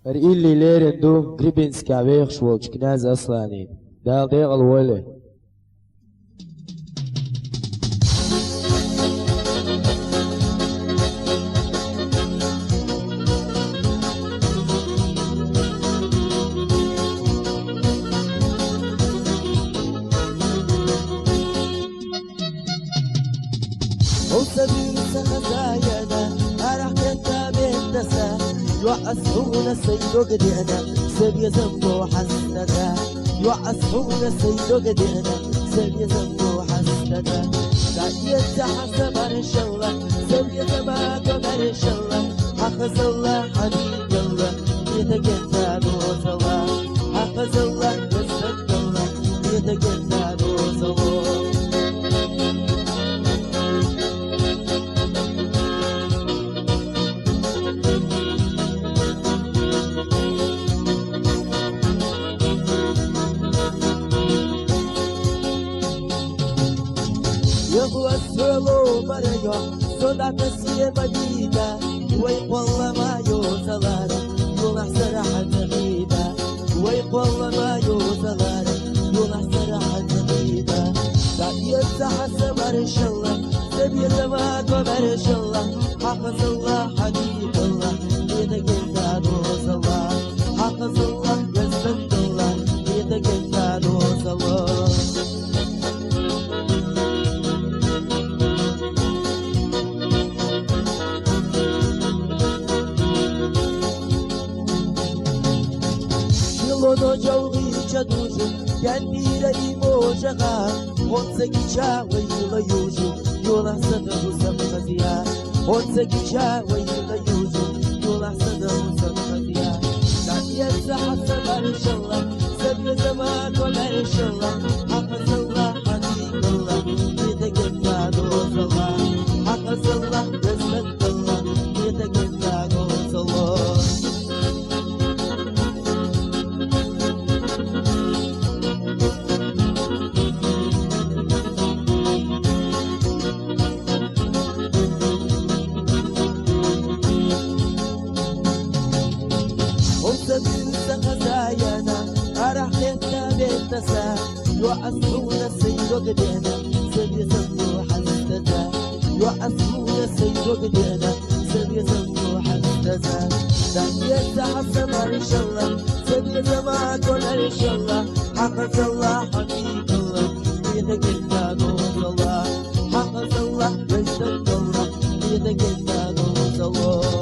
اللي لير دوم جريبنسكا ويخش وولش كناز أصلاني دال ديغ الولي وسبيل سخزايانا أرح كنتا بهندسة يوعسهون سيدو قدينا سبي زنبو حسنتا يوعسهون سيدو قدينا سبي زنبو حسنتا قايت حسب الله سبي زماك برش الله حفظ الله حبيب الله يتقنتا روز الله حفظ الله يسد الله يتقنتا روز الله يهوى السلو مريو صدع تسير مدينة ويقول ما يوصلار يولح سرحة جديدة ويقول ما يوصلار يولح سرحة جديدة دعية حسب برش الله سبيل ما برش الله حفظ الله حبيب الله يدك انت روز الله حفظ الله يسبند الله يدك انت روز الله Lodo jauhi chaduju Yandira imo jaga Onse gicha wa yula yuju Yula sada husam khazia Onse gicha wa yula yuju Yula sada husam khazia Kaniya sahasa barishallah Sabi zaman wala inshallah Hafazallah hadikallah Yedagenda dozallah Hafazallah yasladallah Yedagenda dozallah خزايانا أرحلتنا بالنساء يوعسون السيد وقدينا سبي زنو حسدتا يوعسون السيد وقدينا سبي زنو حسدتا دعية حسب إن شاء الله سبي زمان كل إن شاء الله حفظ الله حبيب الله يدك انت نور الله حفظ الله يسد الله يدك انت نور الله